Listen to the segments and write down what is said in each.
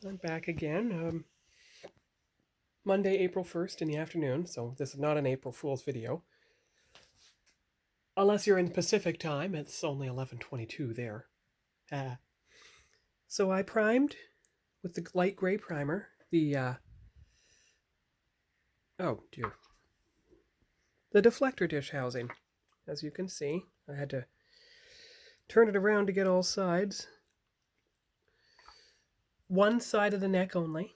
I'm back again. Monday, April 1st in the afternoon, so this is not an April Fool's video. Unless you're in Pacific time, it's only 11:22 there. Uh, so I primed with the light gray primer, oh dear, the deflector dish housing. As you can see, I had to turn it around to get all sides. One side of the neck only,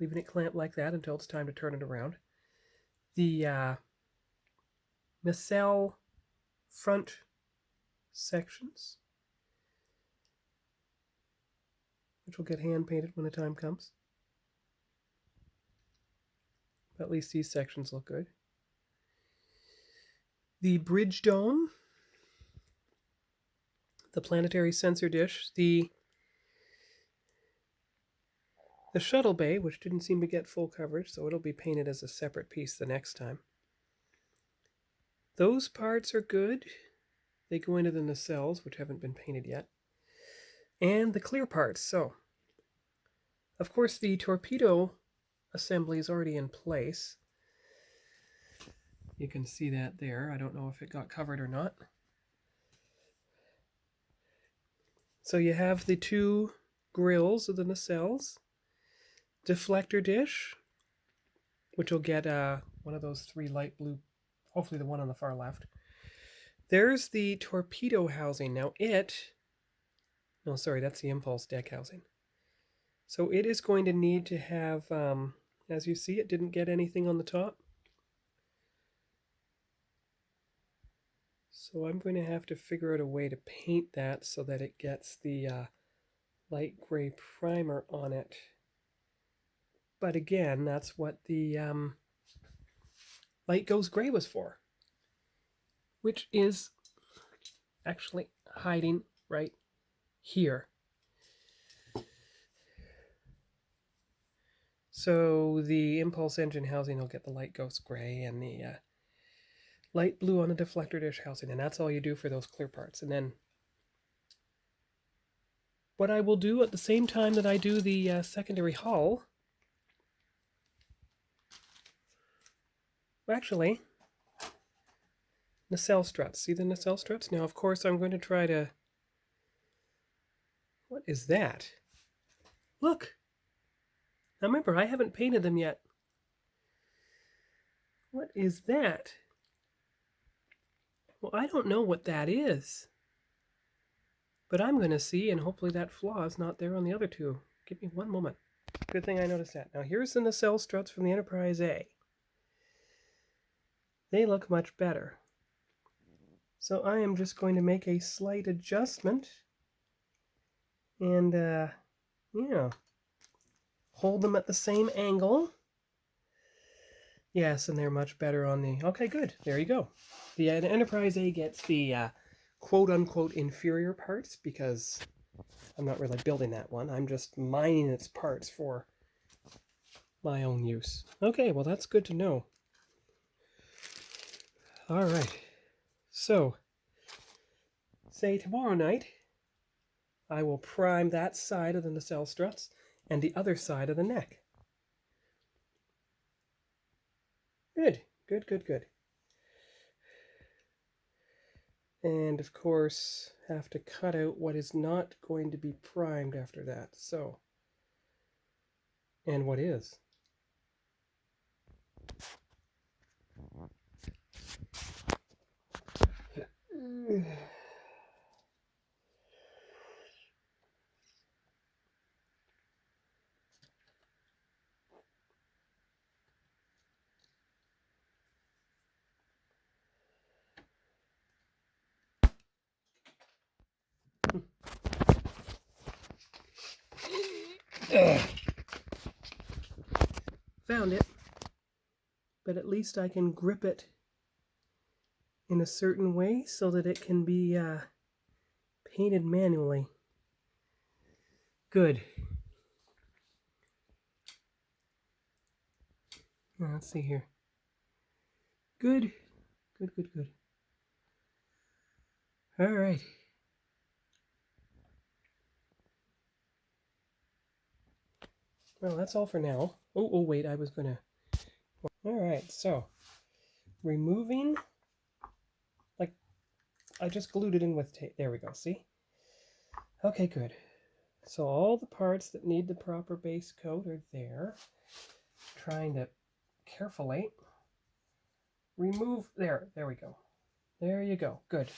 leaving it clamped like that until it's time to turn it around. The nacelle front sections, which will get hand painted when the time comes. But at least these sections look good. The bridge dome, the planetary sensor dish, the shuttle bay, which didn't seem to get full coverage, so it'll be painted as a separate piece the next time. Those parts are good. They go into the nacelles, which haven't been painted yet. And the clear parts. So, of course, the torpedo assembly is already in place. You can see that there. I don't know if it got covered or not. So you have the two grills of the nacelles, deflector dish, which will get one of those three light blue, hopefully the one on the far left. There's the torpedo housing. Now no, sorry, that's the impulse deck housing. So it is going to need to have, as you see, it didn't get anything on the top. So I'm going to have to figure out a way to paint that so that it gets the light gray primer on it. But again, that's what the light goes gray was for, which is actually hiding right here. So the impulse engine housing will get the light ghost gray and the light blue on the deflector dish housing, and that's all you do for those clear parts. And then what I will do at the same time that I do the secondary hull, actually, nacelle struts. See the nacelle struts? Now, of course, I'm going to try to... What is that? Look! Now remember, I haven't painted them yet. What is that? Well, I don't know what that is. But I'm going to see, and hopefully that flaw is not there on the other two. Give me one moment. Good thing I noticed that. Now here's the nacelle struts from the Enterprise A. They look much better. So I am just going to make a slight adjustment and, hold them at the same angle. Yes, and they're much better on the... Okay, good. There you go. The Enterprise A gets the quote-unquote inferior parts because I'm not really building that one. I'm just mining its parts for my own use. Okay, well, that's good to know. All right. So, say tomorrow night, I will prime that side of the nacelle struts and the other side of the neck. Good, good, good, good. And of course, have to cut out what is not going to be primed after that. So, and what is? Found it, but at least I can grip it in a certain way so that it can be painted manually. Good. Now, let's see here. Good, good, good, good. All right. Well, that's all for now. Oh, wait, I was going to... All right, so removing, like, I just glued it in with tape. There we go, see? Okay, good. So all the parts that need the proper base coat are there. Trying to carefully remove, there we go. There you go, good.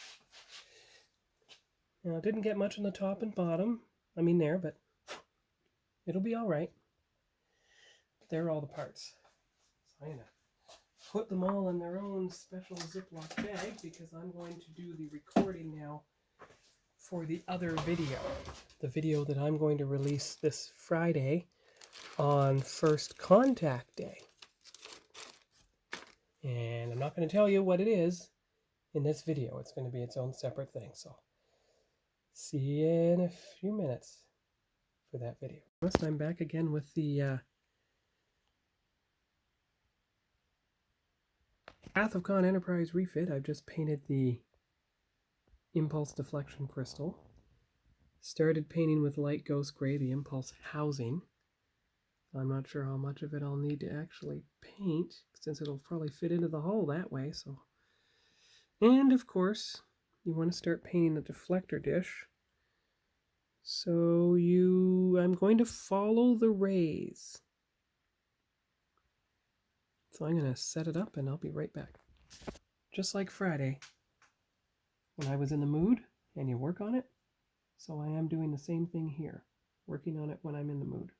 Now, it didn't get much on the top and bottom. I mean there, but it'll be all right. There are all the parts. So I'm going to put them all in their own special Ziploc bag because I'm going to do the recording now for the other video. The video that I'm going to release this Friday on First Contact Day. And I'm not going to tell you what it is in this video. It's going to be its own separate thing. So see you in a few minutes for that video. First, I'm back again with the Wrath of Khan Enterprise refit. I've just painted the impulse deflection crystal. Started painting with light ghost gray, the impulse housing. I'm not sure how much of it I'll need to actually paint, since it'll probably fit into the hull that way. So, and of course, you want to start painting the deflector dish. So I'm going to follow the rays. So I'm going to set it up and I'll be right back. Just like Friday, when I was in the mood and you work on it, so I am doing the same thing here, working on it when I'm in the mood.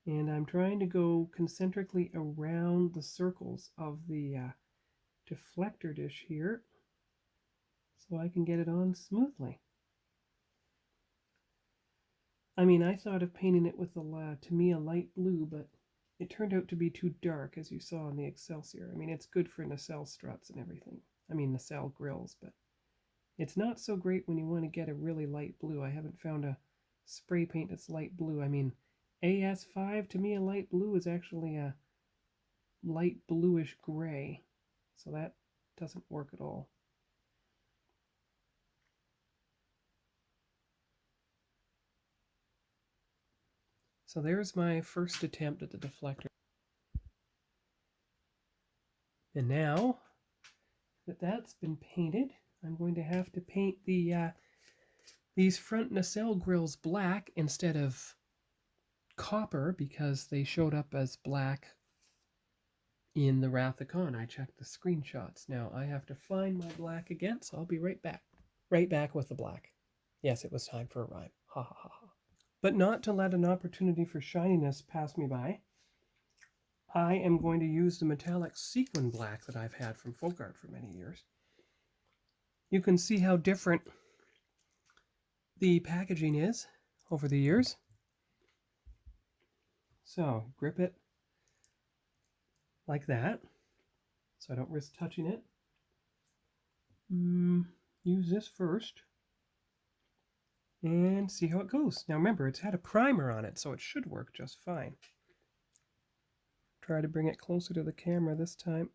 And I'm trying to go concentrically around the circles of the deflector dish here so I can get it on smoothly. I mean, I thought of painting it with to me a light blue, but it turned out to be too dark, as you saw in the Excelsior. I mean, it's good for nacelle struts and everything. I mean, nacelle grills, but it's not so great when you want to get a really light blue. I haven't found a spray paint that's light blue. I mean, AS5, to me, a light blue is actually a light bluish gray. So that doesn't work at all. So there's my first attempt at the deflector. And now that that's been painted, I'm going to have to paint these front nacelle grills black instead of copper because they showed up as black in the Wrath of Khan. I checked the screenshots. Now I have to find my black again, so I'll be right back. Right back with the black. Yes, it was time for a rhyme. Ha ha ha ha. But not to let an opportunity for shininess pass me by, I am going to use the metallic sequin black that I've had from Folk Art for many years. You can see how different the packaging is over the years. So grip it like that, so I don't risk touching it. Use this first and see how it goes. Now remember, it's had a primer on it, so it should work just fine. Try to bring it closer to the camera this time.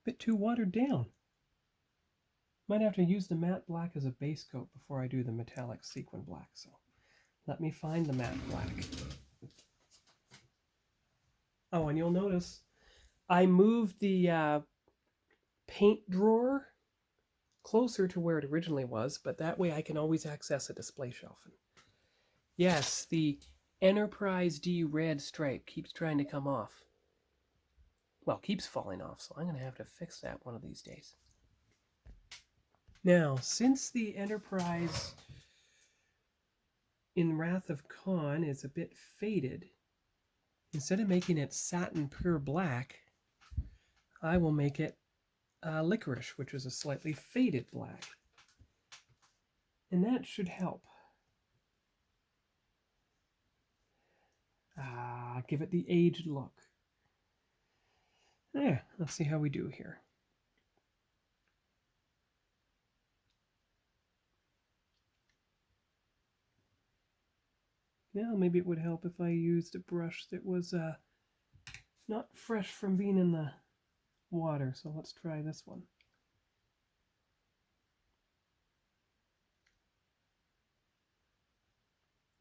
Bit too watered down. Might have to use the matte black as a base coat before I do the metallic sequin black, so let me find the matte black. Oh, and you'll notice I moved the paint drawer closer to where it originally was, but that way I can always access a display shelf. And yes, the Enterprise D red stripe keeps trying to come off. Well, keeps falling off, so I'm going to have to fix that one of these days. Now, since the Enterprise in Wrath of Khan is a bit faded, instead of making it satin pure black, I will make it licorice, which is a slightly faded black. And that should help. Give it the aged look. There, let's see how we do here. Now maybe it would help if I used a brush that was not fresh from being in the water. So let's try this one.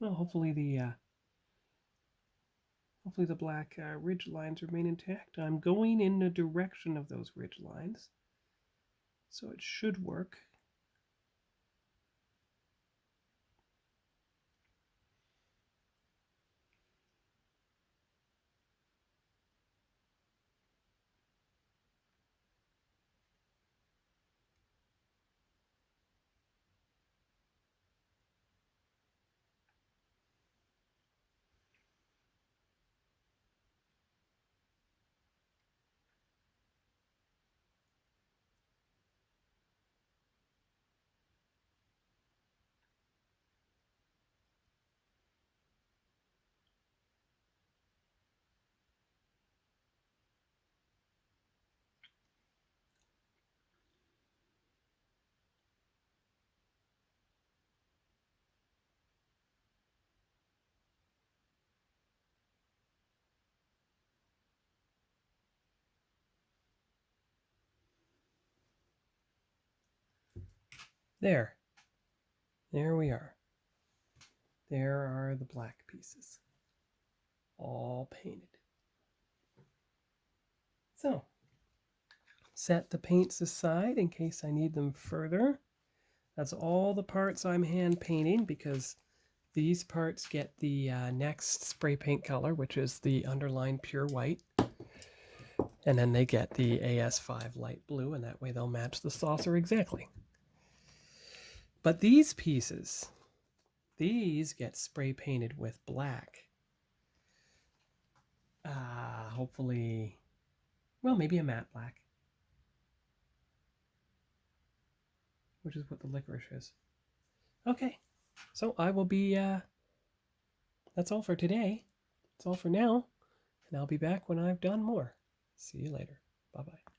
Well, hopefully the black ridge lines remain intact. I'm going in the direction of those ridge lines, so it should work. There. There we are. There are the black pieces, all painted. So, set the paints aside in case I need them further. That's all the parts I'm hand painting, because these parts get the next spray paint color, which is the underlined pure white. And then they get the AS5 light blue, and that way they'll match the saucer exactly. But these pieces, these get spray painted with black. Hopefully, well, maybe a matte black, which is what the licorice is. Okay, so I will be, that's all for today. That's all for now, and I'll be back when I've done more. See you later. Bye-bye.